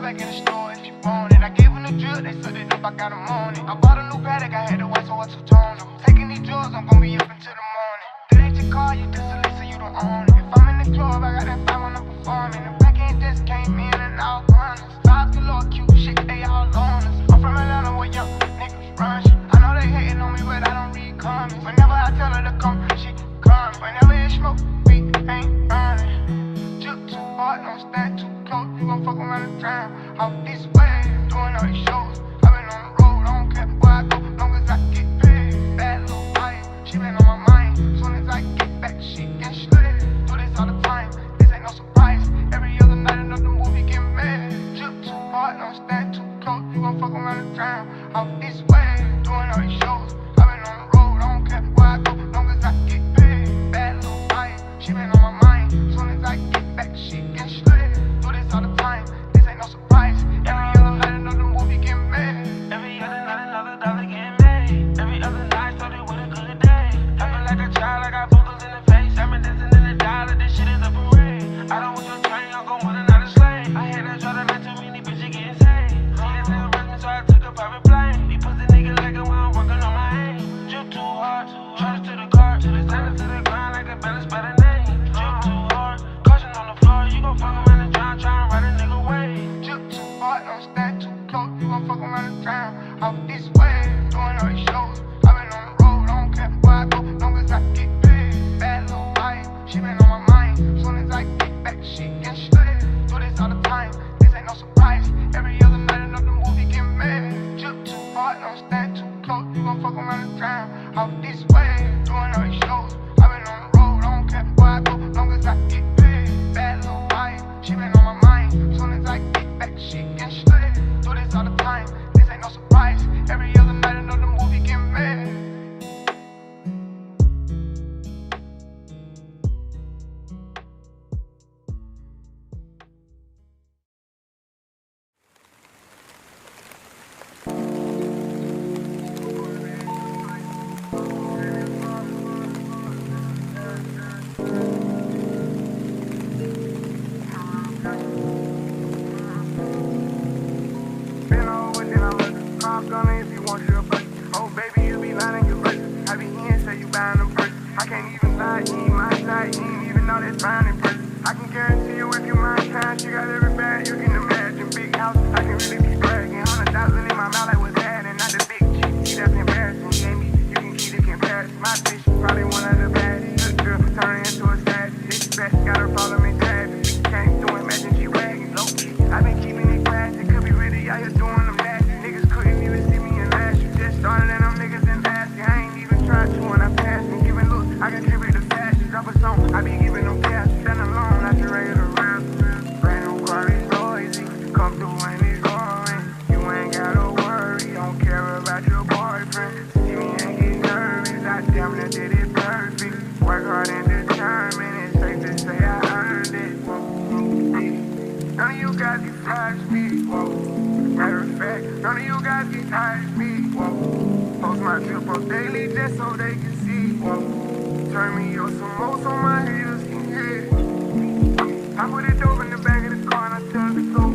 back in the store if you want it. I gave them the drill, they sucked it up, I got them on it. I bought a new paddock, I had to wait, so I two-toned them. Taking these drugs, I'm gon' be up until the morning. That ain't your car, you just a list, so you don't own it. If I'm in the club, I got that 5 when I'm performing. The back end just came in and all honest. Vibes galore, cute shit, they all on us. I'm from Atlanta where young niggas run shit. I know they hating on me, but I don't read comments. Whenever I tell her to come, she come. Whenever it smoke, we ain't running. Drip too hard, don't stand too close. You gon' fuck around the time. Out this way, doing all these shows. I been on the road, I don't care where I go, long as I get paid. Bad little wife, she been on my mind. Soon as I get back, she get slid. Do this all the time, this ain't no surprise. Every other night another movie get made. Drip too hard, don't stand too close. You gon' fuck around the time. Out this way, doing all these shows. I been on the road, I don't care where I go, long as I get paid. Bad little wife, she been on my mind. Soon as I get back, she get slid. Do this all the time, this ain't no surprise. Every other night another movie get made. Every other night another dollar get made. Every other night started with a good day. I feel like a child, I got boogers in the face. I'm dancing in the dollar, this shit is a parade. I don't want your train, I'm gon' want another slave. I had that try to let too many bitches getting saved. CSL arrest me, so I took a private plane. These pussy niggas like it when I'm working on my aim. Drip too hard, charge to the car, to the center, to the ground like a balance by the name. Drip too hard, caution on the floor, you gon' fuck around and drown, tryna ride a nigga way. Drip too hard, don't stand too close. You gon' fuck around the time. Out this way, doing all these shows. I been on the road, I don't care where I go, long as I get paid. Bad little wife, she been on my mind. Soon as I get back, she get slid. Do this all the time, this ain't no surprise. Every other night another movie get made. Drip too hard, don't stand too close. You gon' fuck around the time. Out this way, doing all these shows. I been on the road, I don't care where I go, long as I get paid. Bad little wife, she been on my mind. Soon as I get back, she get slid. Do this all the time, this ain't no surprise. Every other night another movie get made. Been over, then I look. I'm gonna if you want your butt. Oh, baby, you be lying your butt. I be here, say you buying them purse. I can't even lie, you ain't my side, you ain't even know that's fine in person. I can guarantee you if you mind time, she got every bag you can imagine. Big house, I can really be bragging. 100,000 in my mouth, like what's that? And not the big cheese, see that's embarrassing. Gave me, you can keep the comparison. My bitch, probably one of the baddest. Good girl, turn into a status. This best, got her problem in traffic. Came through, imagine she wagging, low key. I been keeping it classy, could be really out here doing them nasty. Niggas couldn't even see me in last. You just started and them niggas in nasty. I ain't even tried to when I passed me. Giving looks, I contribute to fashion. Drop a song, I be giving them cash. Stand alone, I can ready to rap. Brand new car is noisy. Come through and it's roaring. You ain't gotta worry, don't care about your boyfriend. See me and get nervous, I damn near did it perfect. Work hard and determined, it's safe to say I earned it. None of you guys can touch me, whoa. Matter of fact, none of you guys can touch me, whoa. Post my trip up daily just so they can see, whoa. Turn me up some more so my haters can hear. I put it over in the back of the car and I tell her to go.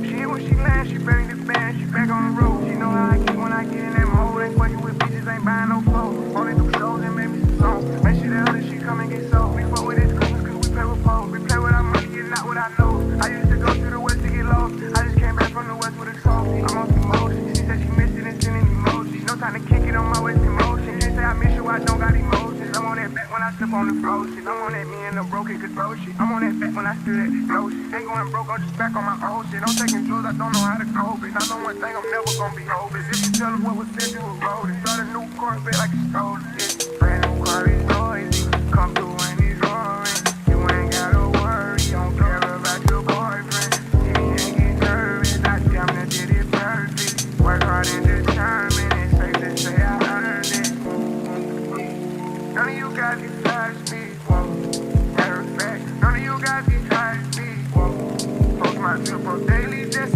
She hit when she lands, she bang the band, she back on the road. She know how I get when I get in that mode. Ain't fucking with bitches, ain't buying no clothes. Only do shows and make me some songs. Make sure the other shit come and get sold. We fuck with this Christmas cause we play with phones. We play with our money, get not what I know. I used to go to the west to get lost. I just came back from the west with a trophy. I'm on some motion. She said she missed it and sending emojis. No time to kick it on my waist in motion. Can't say I miss you, I don't got emotions. I'm on that back when I slip on the floor shit. I'm on that me and the broke it could throw shit. I'm on that back when I stood at the flow shit. Ain't going broke, I'm just back on my old shit. I'm taking drugs, I don't know how to cope it. I know one thing, I'm never gonna be hopeless. If you tell them what was said, you was rolling. Start a new Corvette like it's stolen. Yeah. Brand new car is noisy. Come through and it's roaring. You ain't gotta worry, don't care about your boyfriend. See me and get nervous, I damn near did it perfect. Work hard and determined, it's safe to say I earned it. None of you guys can touch me, whoa. Matter of fact, none of you guys can touch me, whoa. Post my trip up daily just